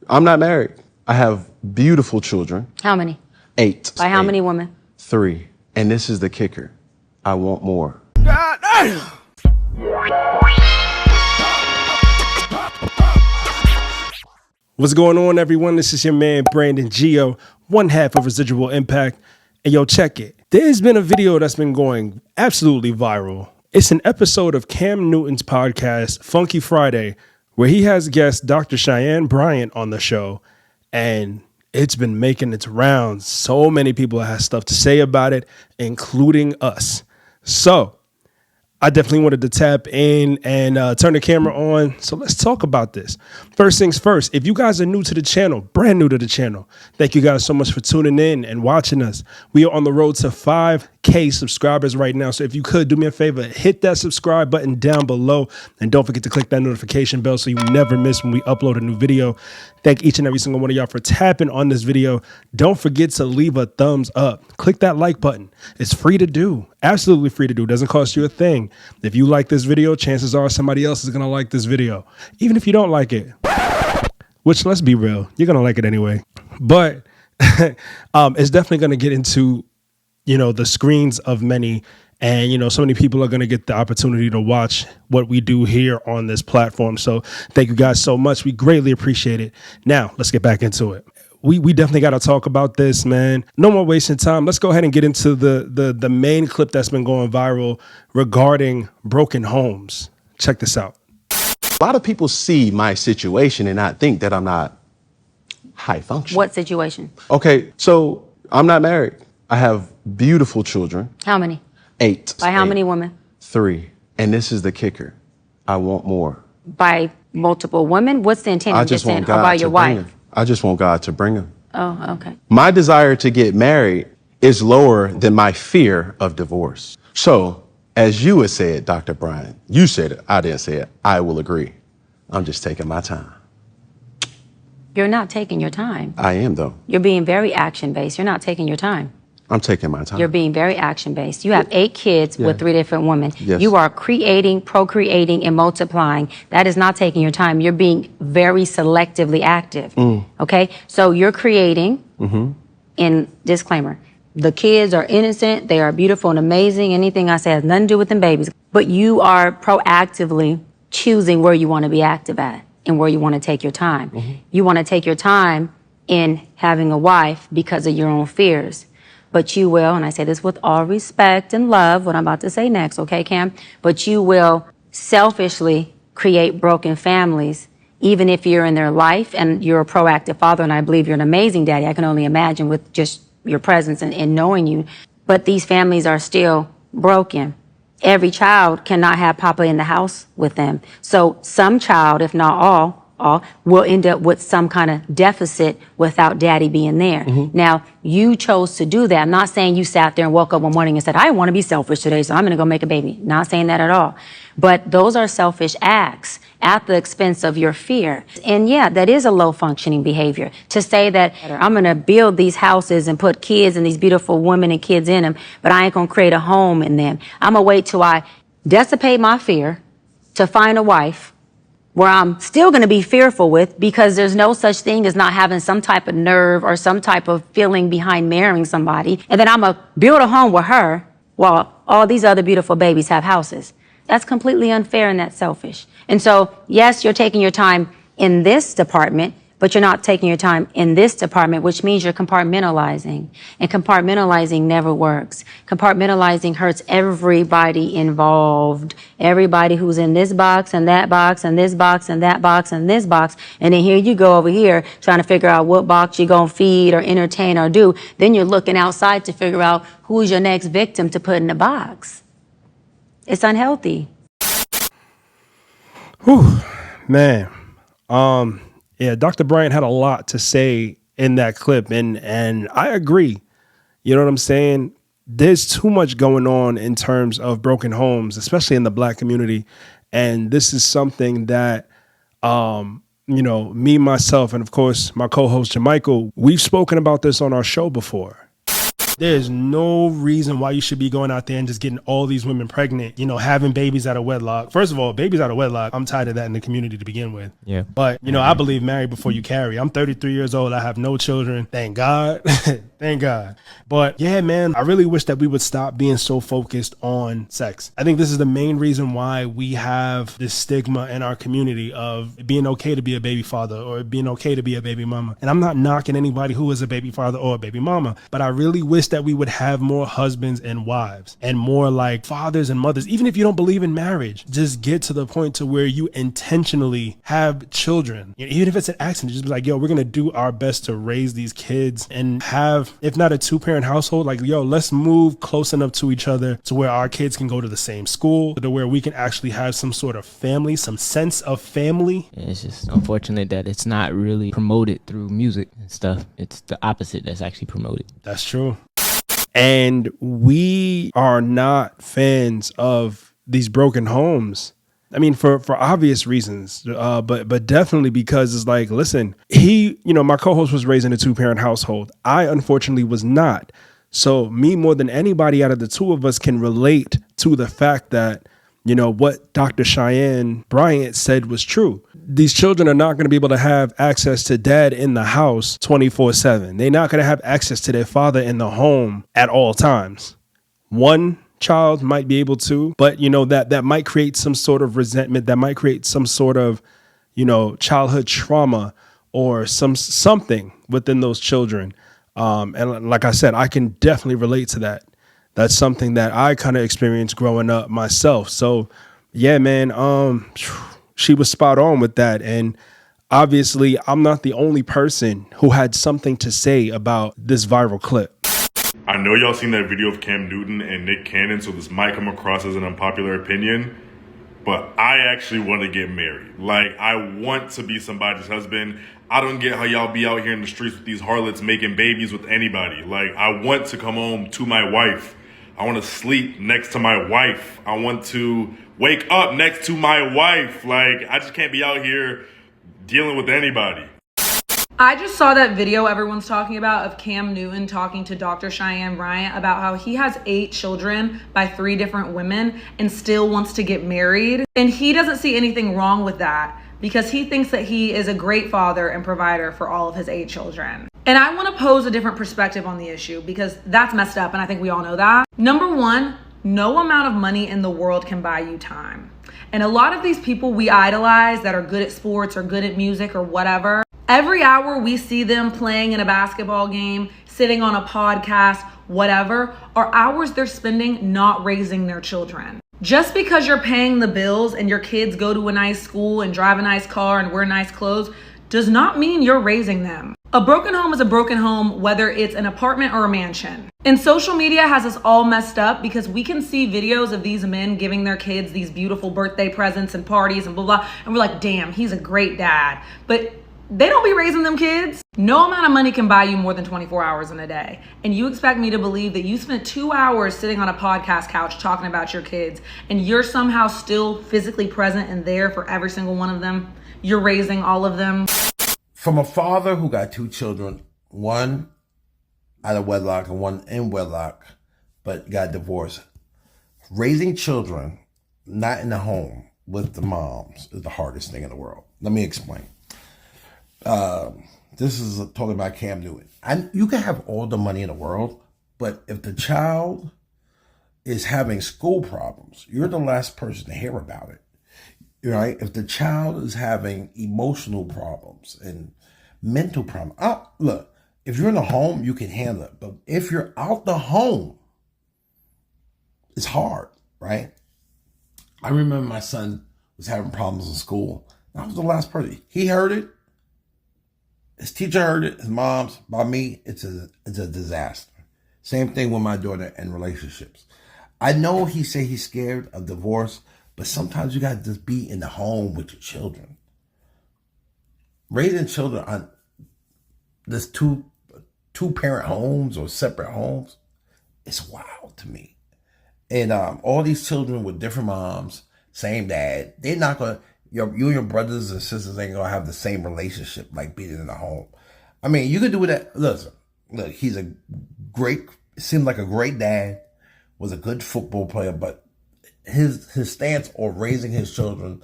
I'm not married. I have beautiful children. How many? 8. By how many women? 3. And this is the kicker. I want more. God damn! What's going on, everyone? This is your man, Brandon Geo, one half of Residual Impact. And yo, check it. There's been a video that's been going absolutely viral. It's an episode of Cam Newton's podcast, Funky Friday, where he has guest Dr. Jasmin Brown on the show. And it's been making its rounds. So many people have stuff to say about it, including us. So I definitely wanted to tap in and turn the camera on. So let's talk about this. First things first, if you guys are new to the channel, brand new to the channel, thank you guys so much for tuning in and watching us. We are on the road to 5K subscribers right now. So if you could do me a favor, hit that subscribe button down below. And don't forget to click that notification bell so you never miss when we upload a new video. Thank each and every single one of y'all for tapping on this video. Don't forget to leave a thumbs up. Click that like button. It's free to do. Absolutely free to do. Doesn't cost you a thing. If you like this video, chances are somebody else is going to like this video. Even if you don't like it, which, let's be real, you're going to like it anyway. But it's definitely going to get into, the screens of many. And, so many people are going to get the opportunity to watch what we do here on this platform. So thank you guys so much. We greatly appreciate it. Now, let's get back into it. We definitely got to talk about this, man. No more wasting time. Let's go ahead and get into the main clip that's been going viral regarding broken homes. Check this out. A lot of people see my situation and not think that I'm not high functioning. What situation? Okay, so I'm not married. I have beautiful children. How many? 8. By how many women? 3. And this is the kicker. I want more. By multiple women? What's the intent of this saying? Or by your wife? I just want God to bring them. Oh, okay. My desire to get married is lower than my fear of divorce. So, as you had said, Dr. Bryant, you said it, I didn't say it, I will agree. I'm just taking my time. You're not taking your time. I am, though. You're being very action-based. You're not taking your time. I'm taking my time. You're being very action-based. You have 8 kids with 3 different women. Yes. You are creating, procreating, and multiplying. That is not taking your time. You're being very selectively active. Okay? So you're creating, in disclaimer, the kids are innocent, they are beautiful and amazing. Anything I say has nothing to do with them babies. But you are proactively choosing where you want to be active at and where you want to take your time. You want to take your time in having a wife because of your own fears. But you will, and I say this with all respect and love, what I'm about to say next, okay, Cam? But you will selfishly create broken families, even if you're in their life and you're a proactive father, and I believe you're an amazing daddy. I can only imagine with just your presence and knowing you. But these families are still broken. Every child cannot have Papa in the house with them. So some child, if not all, will end up with some kind of deficit without daddy being there. Now, you chose to do that. I'm not saying you sat there and woke up one morning and said, I want to be selfish today, so I'm going to go make a baby. Not saying that at all. But those are selfish acts at the expense of your fear. And yeah, that is a low functioning behavior to say that I'm going to build these houses and put kids and these beautiful women and kids in them, but I ain't going to create a home in them. I'm going to wait till I dissipate my fear to find a wife where I'm still going to be fearful with, because there's no such thing as not having some type of nerve or some type of feeling behind marrying somebody. And then I'm going to build a home with her while all these other beautiful babies have houses. That's completely unfair and that's selfish. And so, yes, you're taking your time in this department, but you're not taking your time in this department, which means you're compartmentalizing. And compartmentalizing never works. Compartmentalizing hurts everybody involved. Everybody who's in this box and that box and this box and that box and this box. And then here you go over here trying to figure out what box you're going to feed or entertain or do. Then you're looking outside to figure out who's your next victim to put in the box. It's unhealthy. Whew, man. Yeah, Dr. Bryant had a lot to say in that clip, and I agree. You know what I'm saying? There's too much going on in terms of broken homes, especially in the Black community. And this is something that, me, myself, and of course, my co-host, Jamichael, we've spoken about this on our show before. There's no reason why you should be going out there and just getting all these women pregnant, you know, having babies out of wedlock. First of all, babies out of wedlock, I'm tired of that in the community to begin with. Yeah. But, you know, I believe marry before you carry. I'm 33 years old. I have no children. Thank God. Thank God. But yeah, man, I really wish that we would stop being so focused on sex. I think this is the main reason why we have this stigma in our community of it being okay to be a baby father or it being okay to be a baby mama. And I'm not knocking anybody who is a baby father or a baby mama, but I really wish that we would have more husbands and wives and more like fathers and mothers. Even if you don't believe in marriage, just get to the point to where you intentionally have children. You know, even if it's an accident, just be like, yo, we're going to do our best to raise these kids and have, if not a 2-parent household, like, yo, let's move close enough to each other to where our kids can go to the same school, to where we can actually have some sort of family, some sense of family. It's just unfortunate that it's not really promoted through music and stuff. It's the opposite that's actually promoted. That's true. And we are not fans of these broken homes. I mean, for obvious reasons, but definitely because it's like, listen, my co-host was raised in a 2-parent household. I unfortunately was not. So me more than anybody out of the two of us can relate to the fact that, you know, what Dr. Cheyenne Bryant said was true. These children are not going to be able to have access to dad in the house 24/7. They're not going to have access to their father in the home at all times. One child might be able to, but you know, that might create some sort of resentment, that might create some sort of, you know, childhood trauma or something within those children. And like I said, I can definitely relate to that. That's something that I kind of experienced growing up myself. So yeah, man, she was spot on with that. And obviously I'm not the only person who had something to say about this viral clip. I know y'all seen that video of Cam Newton and Nick Cannon, so this might come across as an unpopular opinion, but I actually want to get married. Like, I want to be somebody's husband. I don't get how y'all be out here in the streets with these harlots making babies with anybody. Like, I want to come home to my wife. I want to sleep next to my wife. I want to wake up next to my wife. Like, I just can't be out here dealing with anybody. I just saw that video everyone's talking about of Cam Newton talking to Dr. Cheyenne Bryant about how he has 8 children by 3 different women and still wants to get married. And he doesn't see anything wrong with that because he thinks that he is a great father and provider for all of his 8 children. And I want to pose a different perspective on the issue because that's messed up and I think we all know that. Number one, no amount of money in the world can buy you time. And a lot of these people we idolize that are good at sports or good at music or whatever, every hour we see them playing in a basketball game, sitting on a podcast, whatever, are hours they're spending not raising their children. Just because you're paying the bills and your kids go to a nice school and drive a nice car and wear nice clothes does not mean you're raising them. A broken home is a broken home, whether it's an apartment or a mansion. And social media has us all messed up because we can see videos of these men giving their kids these beautiful birthday presents and parties and blah, blah, and we're like, damn, he's a great dad. But they don't be raising them kids. No amount of money can buy you more than 24 hours in a day. And you expect me to believe that you spent 2 hours sitting on a podcast couch talking about your kids and you're somehow still physically present and there for every single one of them? You're raising all of them. From a father who got 2 children, one out of wedlock and one in wedlock, but got divorced. Raising children not in the home with the moms is the hardest thing in the world. Let me explain. This is talking about Cam Newton. You can have all the money in the world, but if the child is having school problems, you're the last person to hear about it. Right? If the child is having emotional problems and mental problems, look, if you're in the home, you can handle it. But if you're out the home, it's hard, right? I remember my son was having problems in school. I was the last person. He heard it. His teacher heard it. His mom's. By me, it's a disaster. Same thing with my daughter and relationships. I know he say he's scared of divorce, but sometimes you got to just be in the home with your children. Raising children on this two-parent homes or separate homes, it's wild to me. And all these children with different moms, same dad, they're not going to, you and your brothers and sisters ain't going to have the same relationship like being in the home. I mean, you could do that. Listen, look, he's a great seemed like a great dad, was a good football player, but his stance on raising his children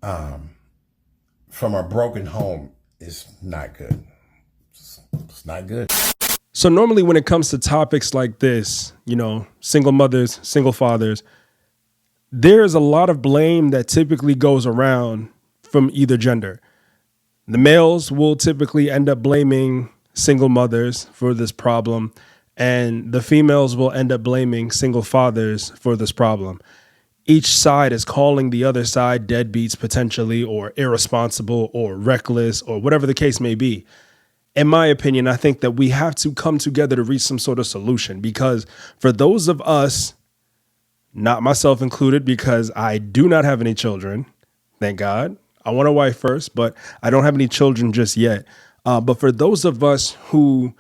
from a broken home is not good. It's not good. So normally when it comes to topics like this, you know, single mothers, single fathers, there's a lot of blame that typically goes around from either gender. The males will typically end up blaming single mothers for this problem, and the females will end up blaming single fathers for this problem. Each side is calling the other side deadbeats potentially, or irresponsible, or reckless, or whatever the case may be. In my opinion, I think that we have to come together to reach some sort of solution, because for those of us, not myself included, because I do not have any children, thank God. I want a wife first, but I don't have any children just yet. But for those of us who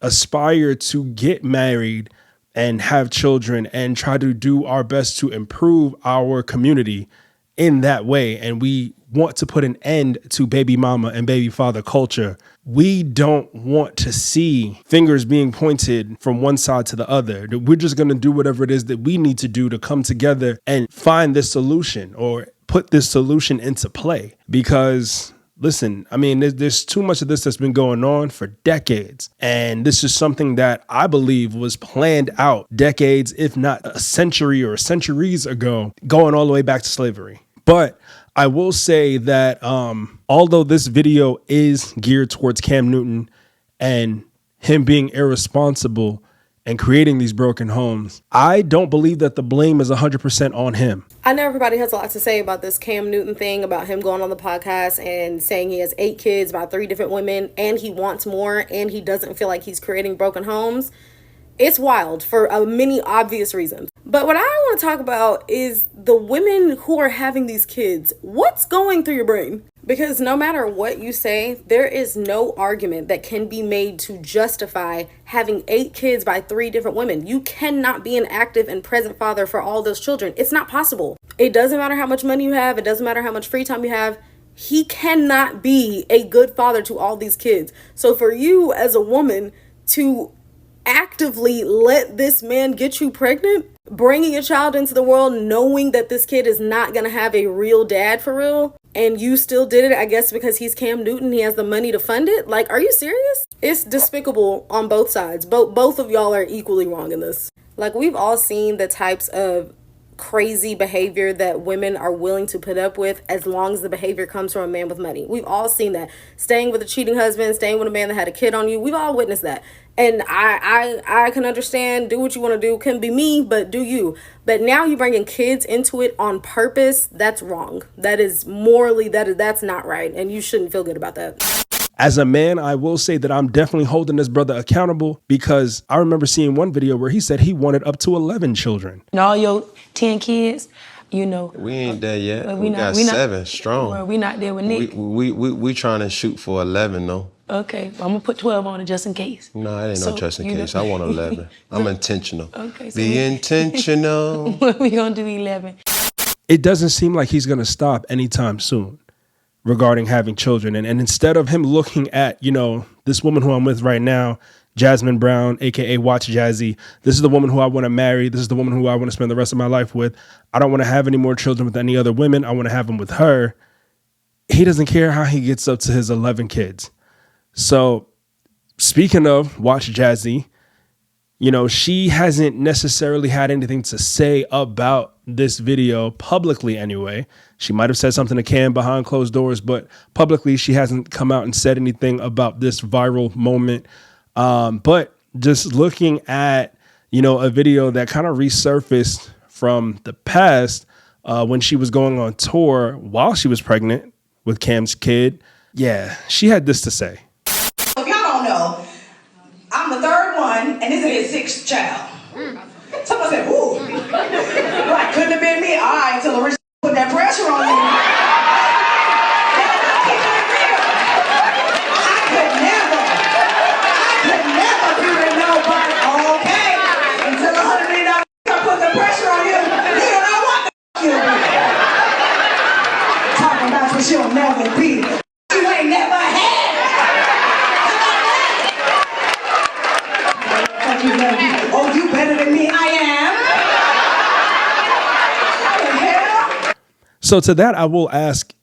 aspire to get married and have children and try to do our best to improve our community in that way, and we want to put an end to baby mama and baby father culture, we don't want to see fingers being pointed from one side to the other. We're just going to do whatever it is that we need to do to come together and find this solution, or put this solution into play. Because listen, I mean, there's too much of this that's been going on for decades. And this is something that I believe was planned out decades, if not a century or centuries ago, going all the way back to slavery. But I will say that although this video is geared towards Cam Newton and him being irresponsible and creating these broken homes, I don't believe that the blame is 100% on him. I know everybody has a lot to say about this Cam Newton thing, about him going on the podcast and saying he has 8 kids by 3 different women, and he wants more, and he doesn't feel like he's creating broken homes. It's wild for many obvious reasons. But what I want to talk about is the women who are having these kids. What's going through your brain? Because no matter what you say, there is no argument that can be made to justify having 8 kids by 3 different women. You cannot be an active and present father for all those children. It's not possible. It doesn't matter how much money you have. It doesn't matter how much free time you have. He cannot be a good father to all these kids. So for you as a woman to actively let this man get you pregnant, bringing a child into the world knowing that this kid is not going to have a real dad for real, and you still did it, I guess, because he's Cam Newton, he has the money to fund it. Like, are you serious? It's despicable on both sides. Both of y'all are equally wrong in this. Like, we've all seen the types of crazy behavior that women are willing to put up with as long as the behavior comes from a man with money. We've all seen that. Staying with a cheating husband, staying with a man that had a kid on you. We've all witnessed that. And I can understand, do what you want to do. Can be me, but do you. But now you bringing kids into it on purpose. That's wrong. That is morally, that's not right. And you shouldn't feel good about that. As a man, I will say that I'm definitely holding this brother accountable, because I remember seeing one video where he said he wanted up to 11 children. And all your 10 kids, you know. We ain't there yet. Well, we got 7 strong. Well, we not there with Nick. We trying to shoot for 11 though. Okay, I'm gonna put 12 on it just in case. No, it ain't no just in case. I want 11. I'm intentional. Okay, so Be intentional. we gonna do 11. It doesn't seem like he's going to stop anytime soon regarding having children. And instead of him looking at, you know, this woman who I'm with right now, Jasmin Brown, aka Watch Jazzy, this is the woman who I want to marry. This is the woman who I want to spend the rest of my life with. I don't want to have any more children with any other women. I want to have them with her. He doesn't care how he gets up to his 11 kids. So speaking of Watch Jazzy, you know, she hasn't necessarily had anything to say about this video publicly anyway. She might have said something to Cam behind closed doors, but publicly she hasn't come out and said anything about this viral moment. But just looking at, you know, a video that kind of resurfaced from the past when she was going on tour while she was pregnant with Cam's kid. Yeah, she had this to say. If y'all don't know, I'm the 3rd one, and this is his 6th child. Someone said, ooh. Right, couldn't have been me. All right, till the rich put that pressure on you. I could never be with nobody. Okay, until $100 million put the pressure on you, you don't know what the you'll be. Talking about what you'll never be. You ain't never had. How about that? So to that, I will ask,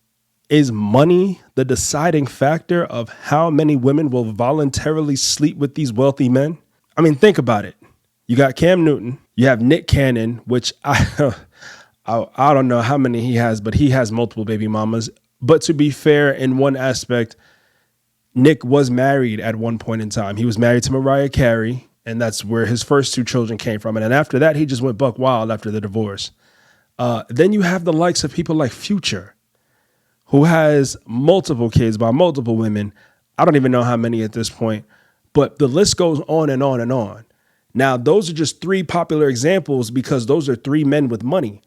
is money the deciding factor of how many women will voluntarily sleep with these wealthy men? I mean, think about it. You got Cam Newton, you have Nick Cannon, which I don't know how many he has, but he has multiple baby mamas. But to be fair, in one aspect, Nick was married at one point in time. He was married to Mariah Carey, and that's where his first 2 children came from. And then after that, he just went buck wild after the divorce. Then you have the likes of people like Future, who has multiple kids by multiple women. I don't even know how many at this point, but the list goes on and on and on. Now, those are just 3 popular examples because those are 3 men with money.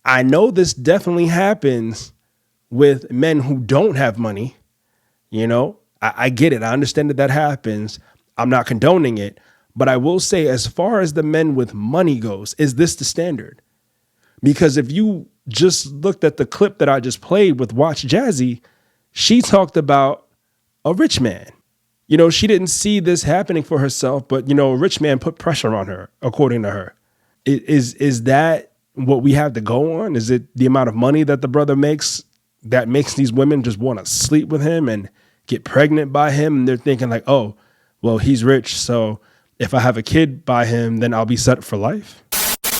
I know this definitely happens with men who don't have money. You know, I get it. I understand that happens. I'm not condoning it. But I will say, as far as the men with money goes, is this the standard? Because if you just looked at the clip that I just played with Watch Jazzy, she talked about a rich man. You know, she didn't see this happening for herself, but, you know, a rich man put pressure on her, according to her. Is that what we have to go on? Is it the amount of money that the brother makes that makes these women just want to sleep with him and get pregnant by him? And they're thinking like, oh, well, he's rich, so if I have a kid by him, then I'll be set for life.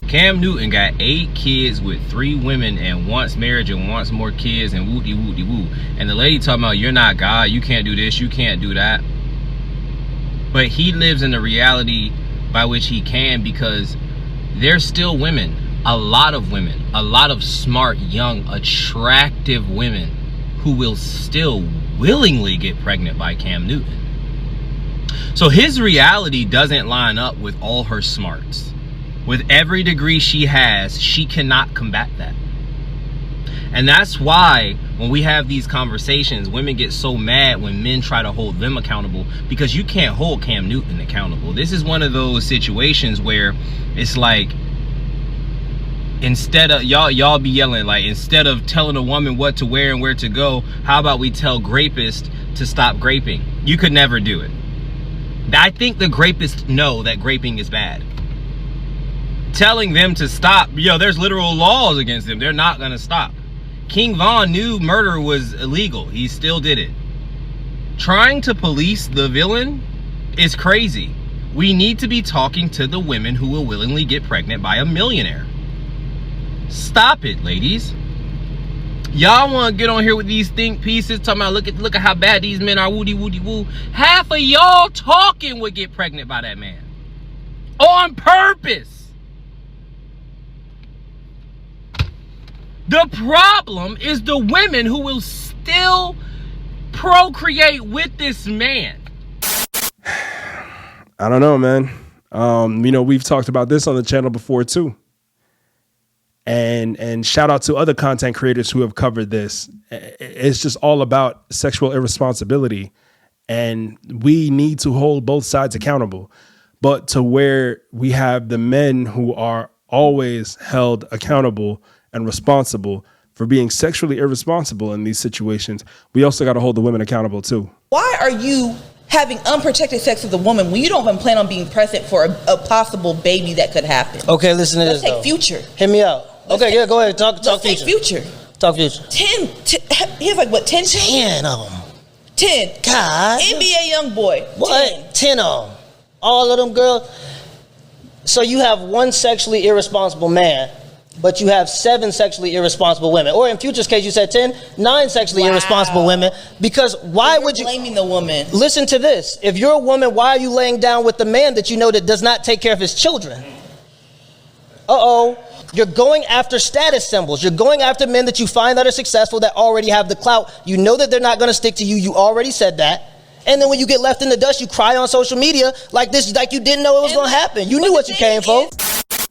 Cam Newton got 8 kids with 3 women and wants marriage and wants more kids and woo-de woo-de woo. And the lady talking about, you're not God, you can't do this, you can't do that. But he lives in the reality by which he can, because there's still women, a lot of smart, young, attractive women who will still willingly get pregnant by Cam Newton. So his reality doesn't line up with all her smarts. With every degree she has, she cannot combat that. And that's why when we have these conversations, women get so mad when men try to hold them accountable, because you can't hold Cam Newton accountable. This is one of those situations where it's like, instead of y'all be yelling, like, instead of telling a woman what to wear and where to go, how about we tell grapists to stop graping? You could never do it. I think the grapists know that graping is bad. Telling them to stop, there's literal laws against them. They're not gonna stop. King Von knew murder was illegal. He still did it. Trying to police the villain is crazy. We need to be talking to the women who will willingly get pregnant by a millionaire. Stop it, ladies. Y'all want to get on here with these think pieces talking about look at how bad these men are, woody woody woo. Half of y'all talking would get pregnant by that man on purpose. The problem is the women who will still procreate with this man. I don't know, man. We've talked about this on the channel before too. And shout out to other content creators who have covered this. It's just all about sexual irresponsibility, and we need to hold both sides accountable. But to where we have the men who are always held accountable and responsible for being sexually irresponsible in these situations, we also got to hold the women accountable too. Why are you having unprotected sex with a woman when you don't even plan on being present for a possible baby that could happen? Okay, listen to this. Let's take Future. Hear me out. Okay, yeah, go ahead. Talk Let's Future. take Future. Talk Future. 10, he has like what, 10 10 of them. 10. God. NBA young boy. What? 10 of them. All of them girls. So you have one sexually irresponsible man, but you have 7 sexually irresponsible women. Or in Future's case, you said 10, 9 sexually irresponsible women. Because why would you blaming the woman? Listen to this. If you're a woman, why are you laying down with the man that you know that does not take care of his children? Uh-oh. You're going after status symbols. You're going after men that you find that are successful, that already have the clout. You know that they're not going to stick to you. You already said that. And then when you get left in the dust, you cry on social media like you didn't know it was going to happen. You knew what you came for.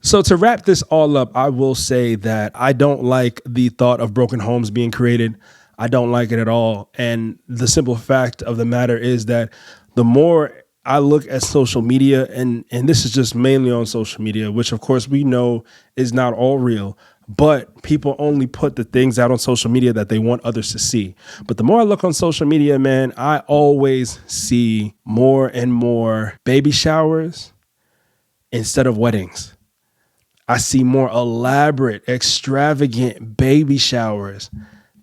So to wrap this all up, I will say that I don't like the thought of broken homes being created. I don't like it at all. And the simple fact of the matter is that the more I look at social media, and this is just mainly on social media, which of course we know is not all real, but people only put the things out on social media that they want others to see. But the more I look on social media, man, I always see more and more baby showers instead of weddings. I see more elaborate, extravagant baby showers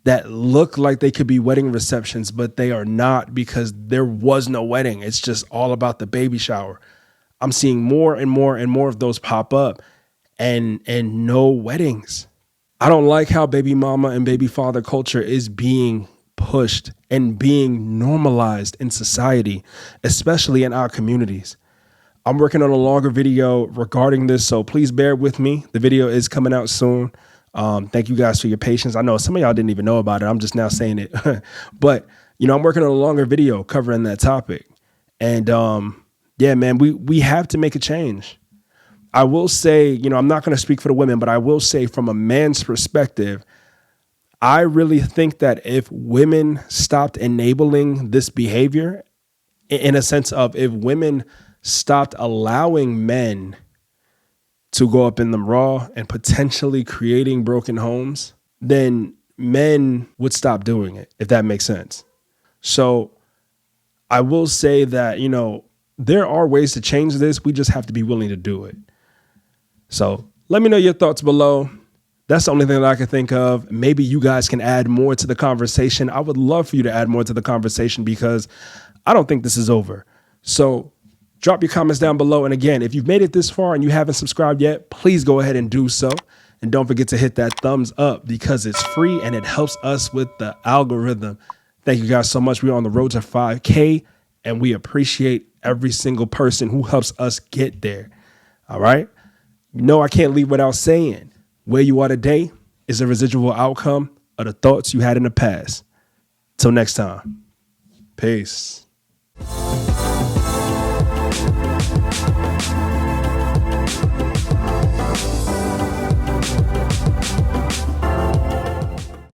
that look like they could be wedding receptions, but they are not because there was no wedding. It's just all about the baby shower. I'm seeing more and more and more of those pop up and no weddings. I don't like how baby mama and baby father culture is being pushed and being normalized in society, especially in our communities. I'm working on a longer video regarding this, so please bear with me. The video is coming out soon. Thank you guys for your patience. I know some of y'all didn't even know about it. I'm just now saying it. But, I'm working on a longer video covering that topic. And yeah, man, we have to make a change. I will say, I'm not going to speak for the women, but I will say from a man's perspective, I really think that if women stopped enabling this behavior, in a sense of if women stopped allowing men to go up in them raw and potentially creating broken homes, then men would stop doing it, if that makes sense. So I will say that, there are ways to change this. We just have to be willing to do it. So let me know your thoughts below. That's the only thing that I can think of. Maybe you guys can add more to the conversation. I would love for you to add more to the conversation because I don't think this is over. So drop your comments down below. And again, if you've made it this far and you haven't subscribed yet, please go ahead and do so. And don't forget to hit that thumbs up because it's free and it helps us with the algorithm. Thank you guys so much. We're on the road to 5K and we appreciate every single person who helps us get there. All right. I can't leave without saying where you are today is a residual outcome of the thoughts you had in the past. Till next time. Peace.